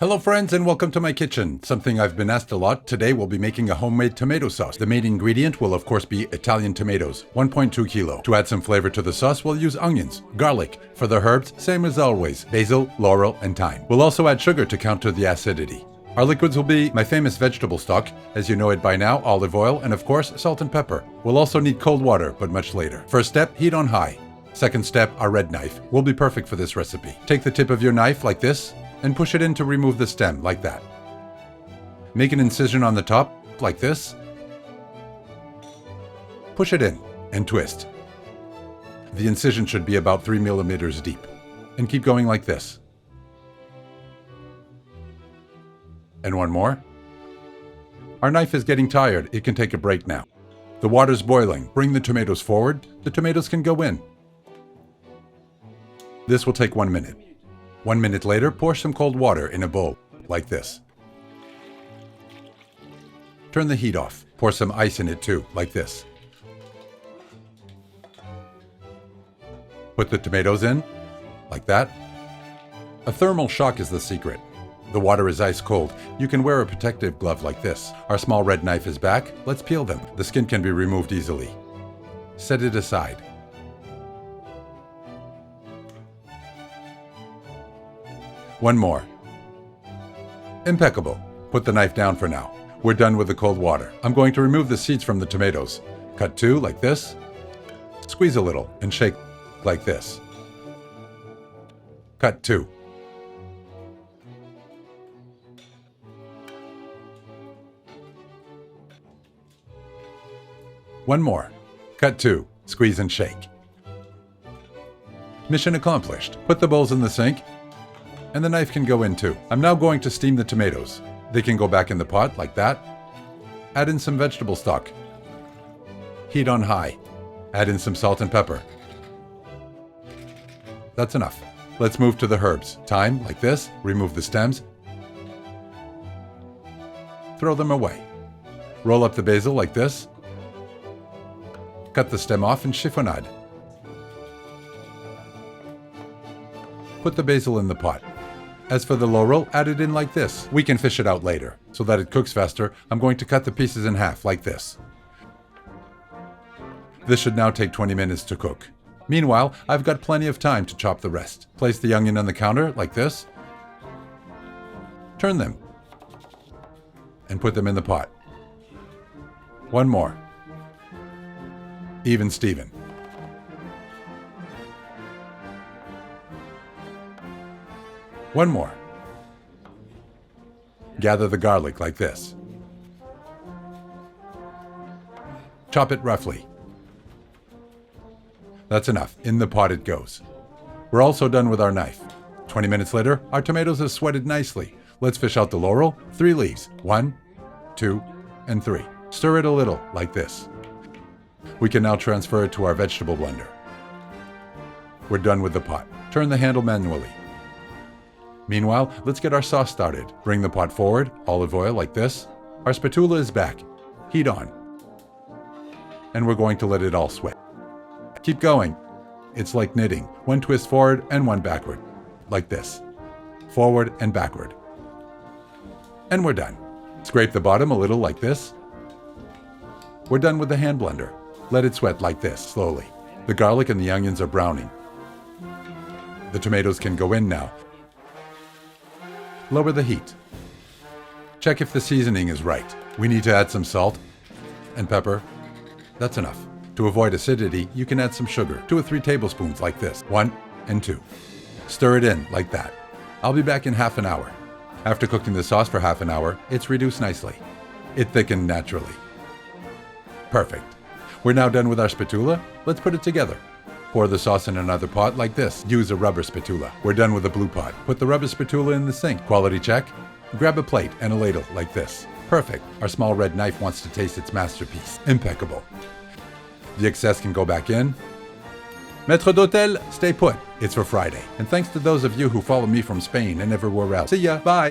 Hello friends and welcome to my kitchen. Something I've been asked a lot. Today we'll be making a homemade tomato sauce. The main ingredient will of course be Italian tomatoes, 1.2 kilo. To add some flavor to the sauce, we'll use onions, garlic. For the herbs, same as always, basil, laurel, and thyme. We'll also add sugar to counter the acidity. Our liquids will be my famous vegetable stock, as you know it by now, olive oil, and of course, salt and pepper. We'll also need cold water, but much later. First step, heat on high. Second step, our red knife will be perfect for this recipe. Take the tip of your knife like this, and push it in to remove the stem, like that. Make an incision on the top, like this. Push it in, and twist. The incision should be about 3 millimeters deep. And keep going like this. And one more. Our knife is getting tired, it can take a break now. The water's boiling, bring the tomatoes forward, the tomatoes can go in. This will take 1 minute. 1 minute later, pour some cold water in a bowl, like this. Turn the heat off. Pour some ice in it too, like this. Put the tomatoes in, like that. A thermal shock is the secret. The water is ice cold. You can wear a protective glove like this. Our small red knife is back. Let's peel them. The skin can be removed easily. Set it aside. One more. Impeccable. Put the knife down for now. We're done with the cold water. I'm going to remove the seeds from the tomatoes. Cut two like this. Squeeze a little and shake like this. Cut two. One more. Cut two. Squeeze and shake. Mission accomplished. Put the bowls in the sink. And the knife can go in too. I'm now going to steam the tomatoes. They can go back in the pot like that. Add in some vegetable stock. Heat on high. Add in some salt and pepper. That's enough. Let's move to the herbs. Thyme like this. Remove the stems. Throw them away. Roll up the basil like this. Cut the stem off and chiffonade. Put the basil in the pot. As for the laurel, add it in like this. We can fish it out later. So that it cooks faster, I'm going to cut the pieces in half like this. This should now take 20 minutes to cook. Meanwhile, I've got plenty of time to chop the rest. Place the onion on the counter like this. Turn them. And put them in the pot. One more. Even Steven. One more. Gather the garlic like this. Chop it roughly. That's enough. In the pot it goes. We're also done with our knife. 20 minutes later, our tomatoes have sweated nicely. Let's fish out the laurel. 3 leaves. 1, 2, and 3. Stir it a little, like this. We can now transfer it to our vegetable blender. We're done with the pot. Turn the handle manually. Meanwhile, let's get our sauce started. Bring the pot forward, olive oil like this. Our spatula is back. Heat on. And we're going to let it all sweat. Keep going. It's like knitting. One twist forward and one backward. Like this. Forward and backward. And we're done. Scrape the bottom a little like this. We're done with the hand blender. Let it sweat like this, slowly. The garlic and the onions are browning. The tomatoes can go in now. Lower the heat. Check if the seasoning is right. We need to add some salt and pepper. That's enough. To avoid acidity, you can add some sugar, 2 or 3 tablespoons like this, 1 and 2. Stir it in like that. I'll be back in half an hour. After cooking the sauce for half an hour, it's reduced nicely. It thickened naturally. Perfect. We're now done with our spatula. Let's put it together. Pour the sauce in another pot like this. Use a rubber spatula. We're done with the blue pot. Put the rubber spatula in the sink. Quality check. Grab a plate and a ladle like this. Perfect. Our small red knife wants to taste its masterpiece. Impeccable. The excess can go back in. Maître d'hôtel, stay put. It's for Friday. And thanks to those of you who follow me from Spain and everywhere else. See ya. Bye.